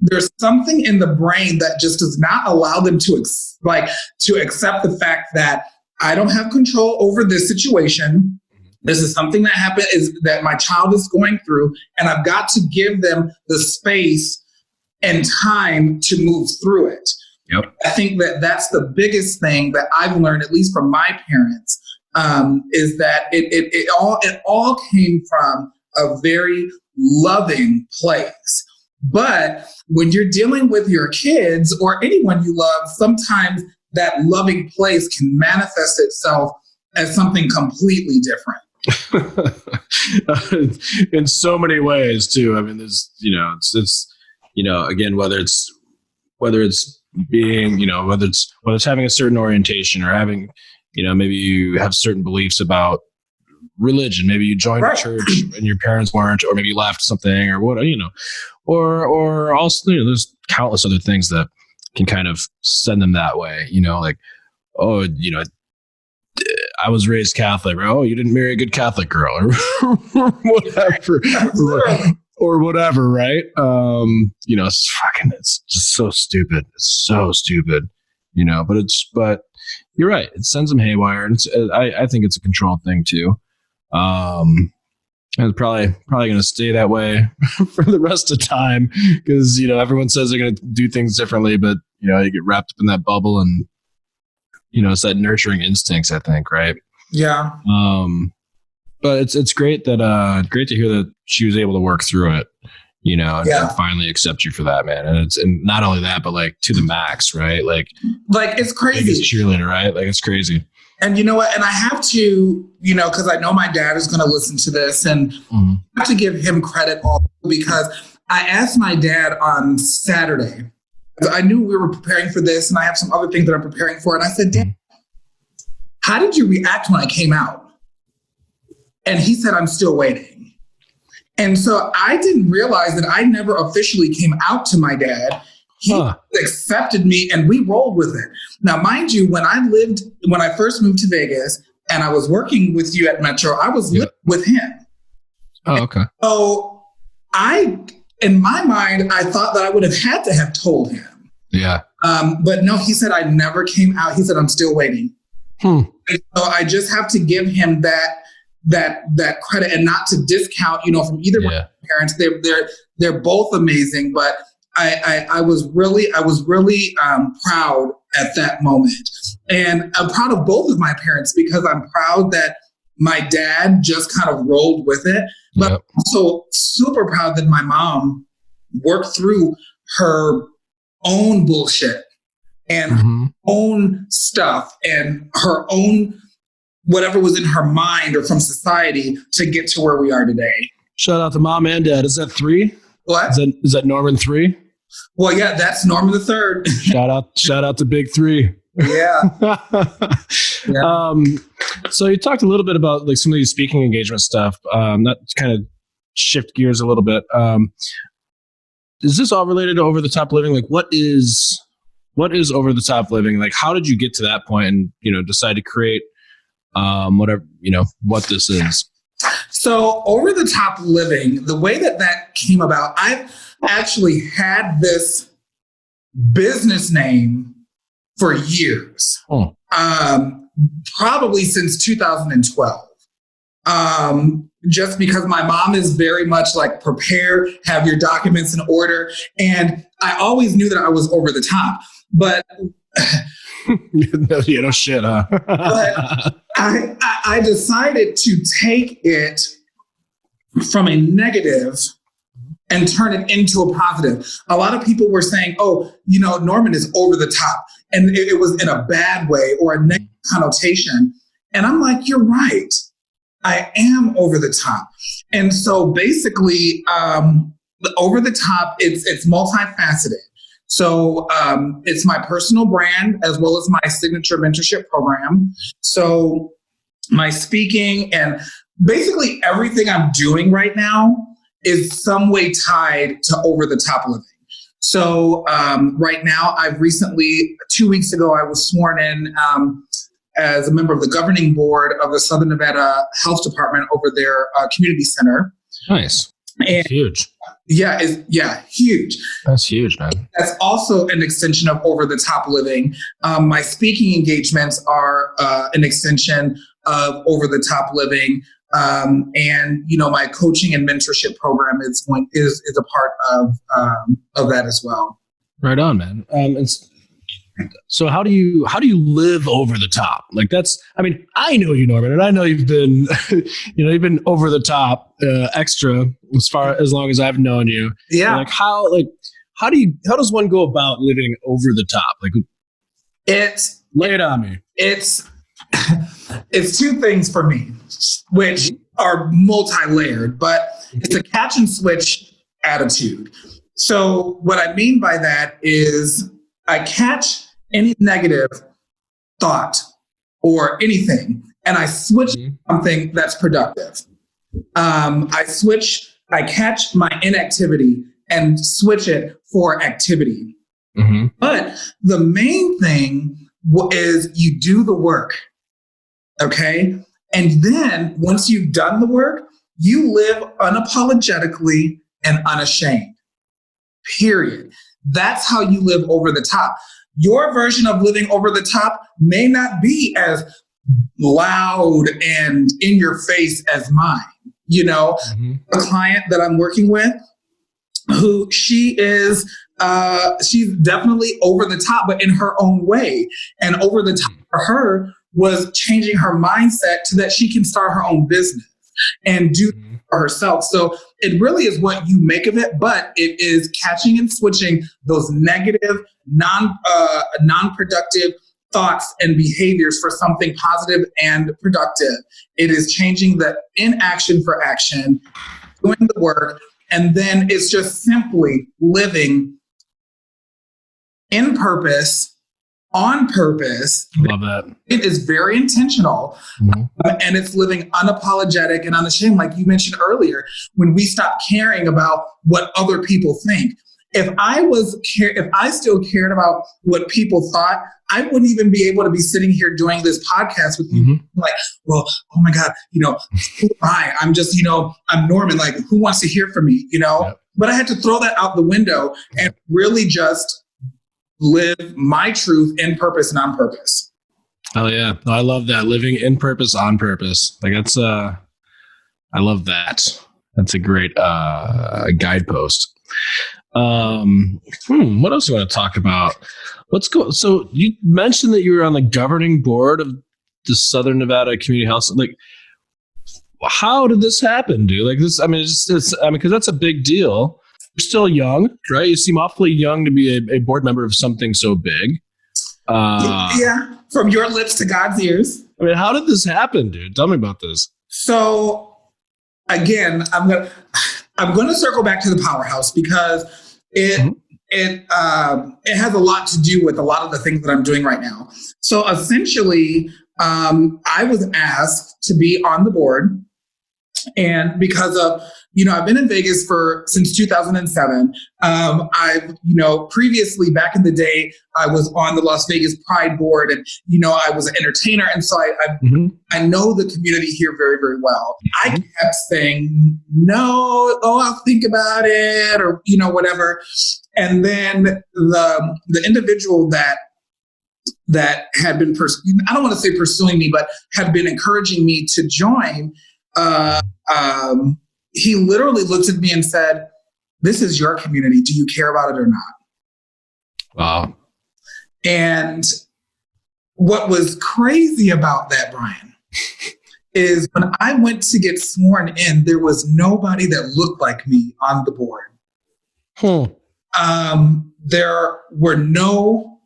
There's something in the brain that just does not allow them to accept the fact that I don't have control over this situation. This is something that happened, is that my child is going through, and I've got to give them the space and time to move through it. Yep. I think that that's the biggest thing that I've learned, at least from my parents, is that it all came from a very loving place. But when you're dealing with your kids or anyone you love, sometimes that loving place can manifest itself as something completely different. In so many ways too. I mean, there's, it's again, whether it's being, whether it's having a certain orientation or having, maybe you have certain beliefs about religion. Maybe you joined a church and your parents weren't, or maybe you left something or what, or also, there's countless other things that can kind of send them that way, like, oh, I was raised Catholic, or, oh, you didn't marry a good Catholic girl or whatever, or whatever. Right. It's just so stupid. It's so stupid, but you're right. It sends them haywire. And I think it's a control thing too. And it's probably going to stay that way for the rest of time because, everyone says they're going to do things differently, but, you get wrapped up in that bubble and, it's that nurturing instincts, I think. Right. Yeah. But it's great that, great to hear that she was able to work through it, and finally accept you for that, man. And not only that, but like to the max, right? Like it's crazy. It's cheerleader, right? Like it's crazy. And you know what? And I have to, because I know my dad is going to listen to this, and I have to give him credit all because I asked my dad on Saturday. I knew we were preparing for this, and I have some other things that I'm preparing for. And I said, Dad, how did you react when I came out? And he said, I'm still waiting. And so I didn't realize that I never officially came out to my dad. He accepted me and we rolled with it. Now, mind you, when I first moved to Vegas and I was working with you at Metro, I was living with him. Oh, okay. So in my mind, I thought that I would have had to have told him. Yeah. But no, he said, I never came out. He said, I'm still waiting. So I just have to give him that credit and not to discount, from either of my parents. They're both amazing, but I was really proud at that moment. And I'm proud of both of my parents because I'm proud that my dad just kind of rolled with it. But I'm also super proud that my mom worked through her own bullshit and her own stuff and her own whatever was in her mind or from society to get to where we are today. Shout out to mom and dad. Is that 3? What? Is that Norman 3? Well, yeah, that's Norman the Third. Shout out to Big Three. Yeah. Yeah. So you talked a little bit about like some of these speaking engagement stuff. That kind of shift gears a little bit. Is this all related to over the top living? Like, what is over the top living? Like, how did you get to that point and decide to create whatever what this is? So over the top living, the way that came about, I've actually had this business name for years, probably since 2012. Just because my mom is very much like prepare, have your documents in order. And I always knew that I was over the top, but no shit, huh? But I decided to take it from a negative and turn it into a positive. A lot of people were saying, oh, Norman is over the top. And it was in a bad way or a negative connotation. And I'm like, you're right. I am over the top. And so basically, over the top, it's multifaceted. So it's my personal brand as well as my signature mentorship program. So my speaking and basically everything I'm doing right now is some way tied to over the top living. So right now, I've recently, 2 weeks ago, I was sworn in as a member of the governing board of the Southern Nevada Health Department over their community center. Nice. And huge. Yeah, huge. That's huge, man. That's also an extension of over the top living. My speaking engagements are an extension of over the top living. And my coaching and mentorship program is a part of that as well. Right on, man. So how do you live over the top? Like I know you, Norman, and I know you've been, you've been over the top, extra as long as I've known you. Yeah. And how does one go about living over the top? Like, lay it on me. It's two things for me, which are multi-layered, but it's a catch and switch attitude. So what I mean by that is I Mm-hmm. catch any negative thought or anything, and I switch something that's productive. I catch my inactivity and switch it for activity. Mm-hmm. But the main thing is you do the work. Okay. And then once you've done the work, you live unapologetically and unashamed. Period. That's how you live over the top. Your version of living over the top may not be as loud and in your face as mine. Mm-hmm. A client that I'm working with, who she's definitely over the top, but in her own way. And over the top for her was changing her mindset so that she can start her own business and do for herself. So it really is what you make of it, but it is catching and switching those negative, non-productive thoughts and behaviors for something positive and productive. It is changing the inaction for action, doing the work, and then it's just simply living in purpose, on purpose. Love that. It is very intentional, and it's living unapologetic and unashamed. Like you mentioned earlier, when we stop caring about what other people think. If I still cared about what people thought, I wouldn't even be able to be sitting here doing this podcast with you. Like, well, oh my God, who am I? I'm just, I'm Norman. Like, who wants to hear from me? Yep. But I had to throw that out the window and really just live my truth in purpose and on purpose. Oh yeah. I love that. Living in purpose, on purpose. Like I love that. That's a great guidepost. What else do you want to talk about? Let's go. So you mentioned that you were on the governing board of the Southern Nevada Community Health. Like, how did this happen, dude? Like this, because that's a big deal. You're still young, right? You seem awfully young to be a board member of something so big. Yeah, from your lips to God's ears. I mean, how did this happen, dude? Tell me about this. So, again, I'm gonna circle back to the powerhouse because it it has a lot to do with a lot of the things that I'm doing right now. So essentially, I was asked to be on the board, and because of, I've been in Vegas since 2007. I've, previously back in the day, I was on the Las Vegas Pride board, and, I was an entertainer. And so I know the community here very, very well. I kept saying, no, I'll think about it, or, whatever. And then the individual that had been, I don't want to say pursuing me, but had been encouraging me to join, he literally looked at me and said, "This is your community. Do you care about it or not?" Wow. And what was crazy about that, Brian, is when I went to get sworn in, there was nobody that looked like me on the board. There were no,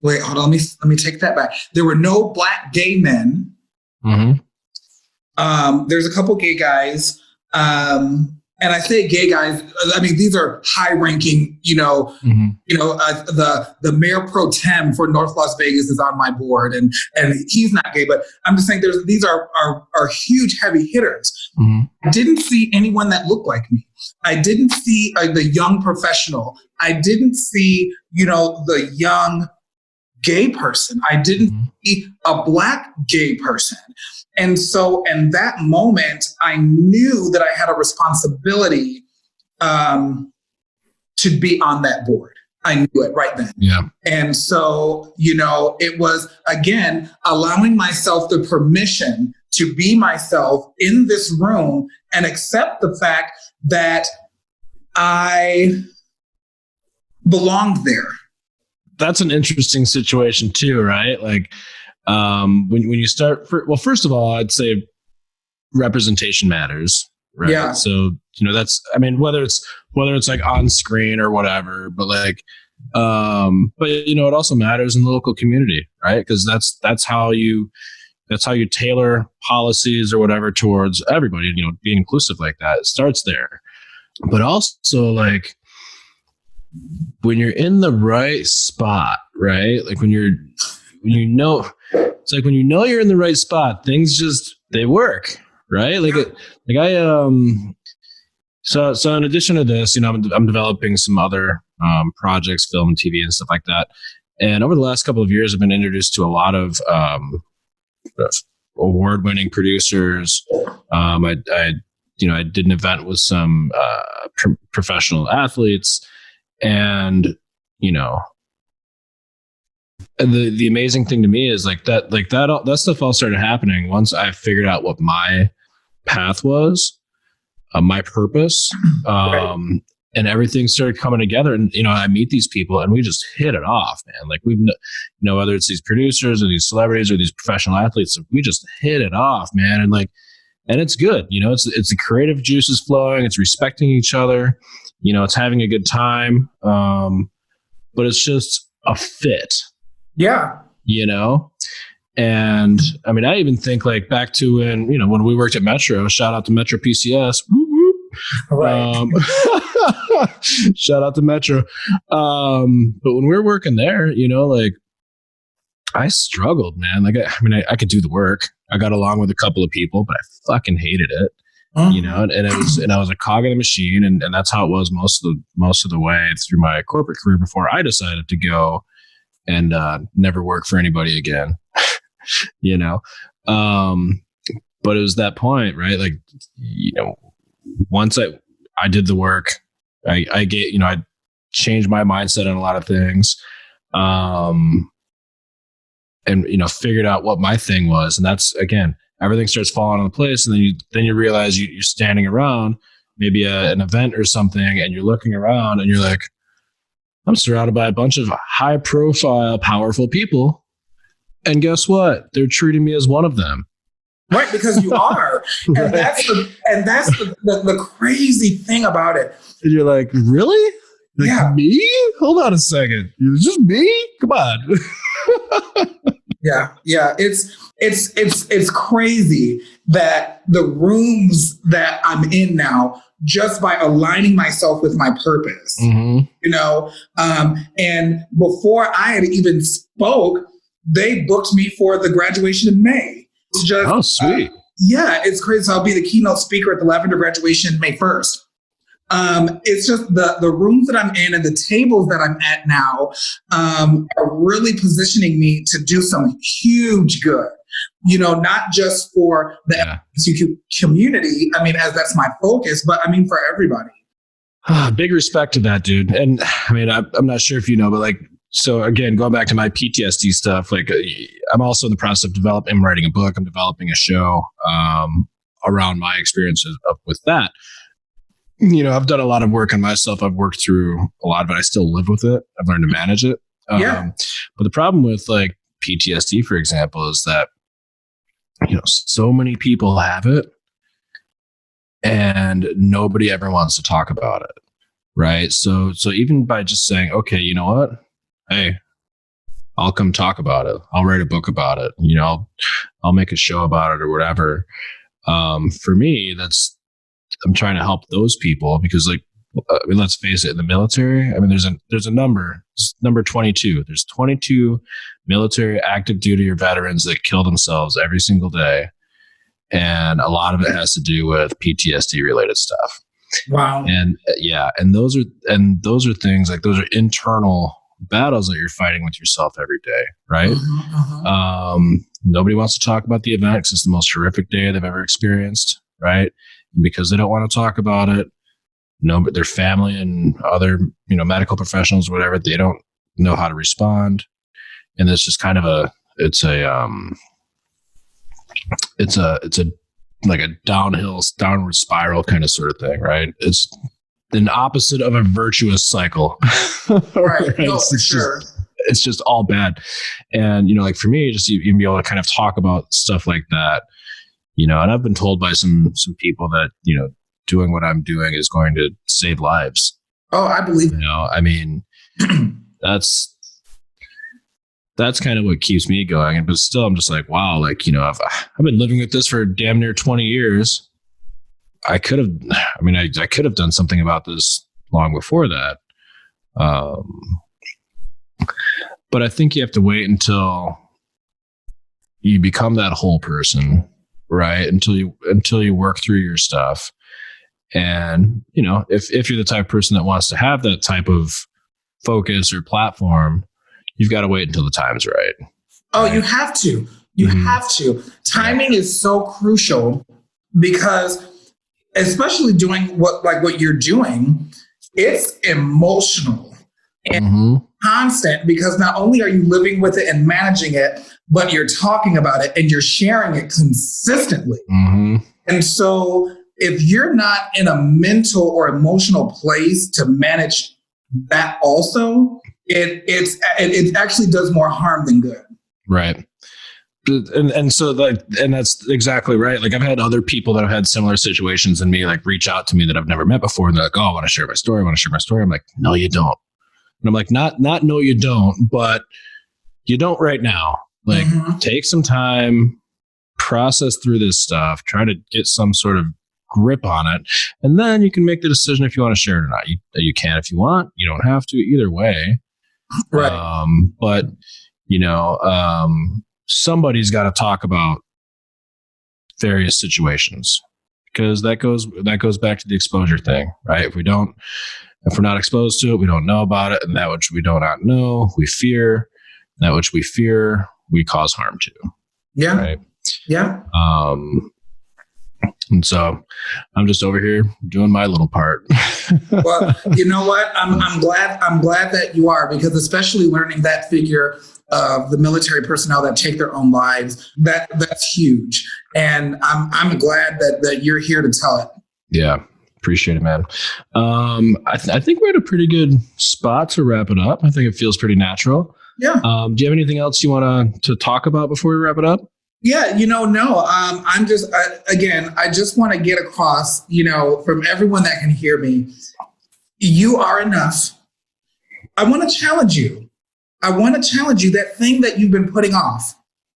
wait, hold on, let me take that back. There were no Black gay men. Mm-hmm. There's a couple gay guys. And I say gay guys, I mean, these are high ranking, the mayor pro tem for North Las Vegas is on my board, and he's not gay, but I'm just saying these are huge heavy hitters. Mm-hmm. I didn't see anyone that looked like me. I didn't see the young professional. I didn't see, the young gay person. I didn't see a Black gay person. And so in that moment, I knew that I had a responsibility to be on that board. I knew it right then. Yeah. And so, it was, again, allowing myself the permission to be myself in this room and accept the fact that I belonged there. That's an interesting situation too, right? Like, when you start, first of all, I'd say representation matters, right? Yeah. So, that's, I mean, whether it's like on screen or whatever, but like, but it also matters in the local community, right? Because that's how you tailor policies or whatever towards everybody, being inclusive like that. It starts there. But also, like, when you're in the right spot, right? Like it's like when you're in the right spot, things just, they work, right? So in addition to this, I'm developing some other projects, film and TV and stuff like that. And over the last couple of years, I've been introduced to a lot of award-winning producers. I did an event with some professional athletes, and and the amazing thing to me is that stuff all started happening once I figured out what my path was, my purpose, and everything started coming together. And I meet these people, and we just hit it off, man. Like whether it's these producers or these celebrities or these professional athletes, we just hit it off, man. And it's good, it's the creative juices flowing. It's respecting each other. It's having a good time. But it's just a fit. Yeah. And I mean, I even think like back to when we worked at Metro, shout out to Metro PCS. Right. Shout out to Metro. But when we were working there, like I struggled, man. Like, I could do the work. I got along with a couple of people, but I fucking hated it. And I was a cog in the machine, and that's how it was most of the way through my corporate career before I decided to go and never work for anybody again. But it was that point, right? Like, once I did the work, I changed my mindset on a lot of things, and figured out what my thing was, and that's, again, everything starts falling into place, and then you realize you're standing around maybe an event or something, and you're looking around, and you're like, I'm surrounded by a bunch of high profile, powerful people, and guess what? They're treating me as one of them. Right, because you are, and Right. that's the crazy thing about it. And you're like, really? Like, Yeah. me? Hold on a second. It's just me? Come on. Yeah. Yeah. It's crazy that the rooms that I'm in now, just by aligning myself with my purpose, Mm-hmm. And before I had even spoke, they booked me for the graduation in May. It's just, Oh, sweet. yeah, it's crazy. So I'll be the keynote speaker at the Lavender graduation May 1st. It's just the rooms that I'm in and the tables that I'm at now are really positioning me to do some huge good. Not just for the LGBTQ community. I mean, as that's my focus, but I mean for everybody. Big respect to that, dude. And I mean, I'm not sure if you know, but like, so again, going back to my PTSD stuff, like I'm also in the process of I'm writing a book. I'm developing a show around my experiences with that. I've done a lot of work on myself. I've worked through a lot of it. I still live with it. I've learned to manage it. But the problem with like PTSD, for example, is that, so many people have it and nobody ever wants to talk about it. Right. So even by just saying, okay, you know what? Hey, I'll come talk about it. I'll write a book about it. I'll make a show about it or whatever. For me, I'm trying to help those people because let's face it, in the military, I mean, there's a number, it's number 22. There's 22 military active duty or veterans that kill themselves every single day. And a lot of it has to do with PTSD related stuff. Wow. And and those are things like those are internal battles that you're fighting with yourself every day. Right. Nobody wants to talk about the event because it's the most horrific day they've ever experienced. Right. And because they don't want to talk about it, but their family and other, medical professionals, whatever, they don't know how to respond. And it's just kind of it's a like a downward spiral kind of sort of thing, right? It's an opposite of a virtuous cycle. Right. No, for sure. It's just all bad. And, like for me, just even be able to kind of talk about stuff like that, and I've been told by some people that, doing what I'm doing is going to save lives. Oh, I believe it. I mean, that's kind of what keeps me going. But still, I'm just like, wow, like, I've been living with this for damn near 20 years. I could have done something about this long before that. But I think you have to wait until you become that whole person, right? Until you work through your stuff. And, if you're the type of person that wants to have that type of focus or platform, you've got to wait until the time's right. Oh, right? You have to. You have to. Timing is so crucial because especially doing what you're doing, it's emotional and constant because not only are you living with it and managing it, but you're talking about it and you're sharing it consistently. And so if you're not in a mental or emotional place to manage that also, it actually does more harm than good. Right. And so and that's exactly right. Like I've had other people that have had similar situations and me like reach out to me that I've never met before. And they're like, oh, I want to share my story. I'm like, no, you don't. And I'm like, not no, you don't, but you don't right now. Like take some time, process through this stuff, try to get some sort of grip on it. And then you can make the decision if you want to share it or not. You can if you want, you don't have to either way. Right. But somebody's got to talk about various situations because that goes back to the exposure thing, right? If we're not exposed to it, we don't know about it. And that which we do not know, we fear. That which we fear, we cause harm to. Yeah. Right. Yeah. And so I'm just over here doing my little part. Well, you know what? I'm glad that you are, because especially learning that figure of the military personnel that take their own lives, that's huge. And I'm glad that you're here to tell it. Yeah. Appreciate it, man. I think we're at a pretty good spot to wrap it up. I think it feels pretty natural. Yeah. Do you have anything else you want to talk about before we wrap it up? Yeah, no. I'm just, again, I just want to get across, from everyone that can hear me, you are enough. I want to challenge you. That thing that you've been putting off,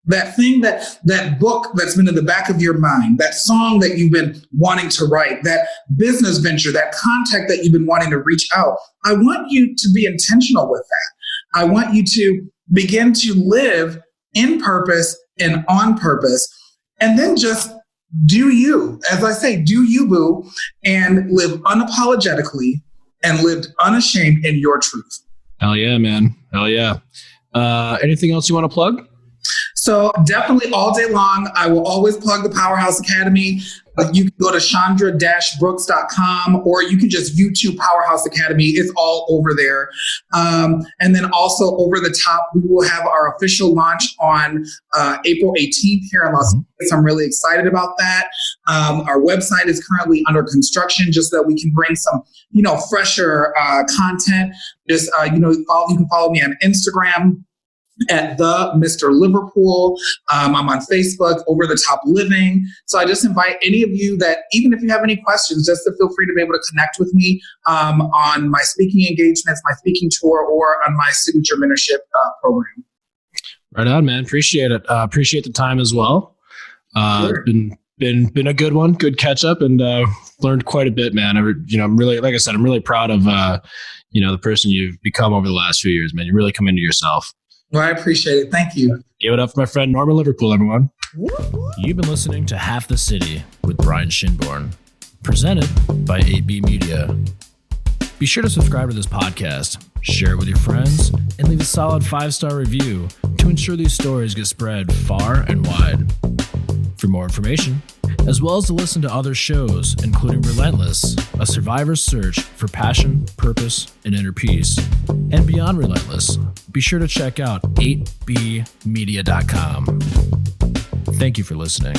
that thing, that book that's been in the back of your mind, that song that you've been wanting to write, that business venture, that contact that you've been wanting to reach out. I want you to be intentional with that. I want you to begin to live in purpose and on purpose, and then just do you. As I say, do you, boo, and live unapologetically and live unashamed in your truth. Hell yeah, man. Hell yeah. Anything else you want to plug? So definitely all day long, I will always plug the Powerhouse Academy. You can go to Chandra-Brooks.com, or you can just YouTube Powerhouse Academy. It's all over there. And then also over the top, we will have our official launch on April 18th here in Las Vegas. I'm really excited about that. Our website is currently under construction just so that we can bring some, fresher content. Just, you can follow me on Instagram at the Mr. Liverpool. I'm on Facebook, Over the Top Living. So I just invite any of you that, even if you have any questions, just to feel free to be able to connect with me on my speaking engagements, my speaking tour, or on my signature mentorship program. Right on, man. Appreciate it. Appreciate the time as well. Sure. Been a good one, good catch up, and learned quite a bit, man. I'm really, like I said, I'm really proud of the person you've become over the last few years, man. You really come into yourself. Well, I appreciate it. Thank you. Give it up for my friend Norman Liverpool, everyone. You've been listening to Half the City with Brian Schoenborn, presented by 8B Media. Be sure to subscribe to this podcast, share it with your friends, and leave a solid 5-star review to ensure these stories get spread far and wide. For more information, as well as to listen to other shows, including Relentless, a survivor's search for passion, purpose, and inner peace, and Beyond Relentless, be sure to check out 8bmedia.com. Thank you for listening.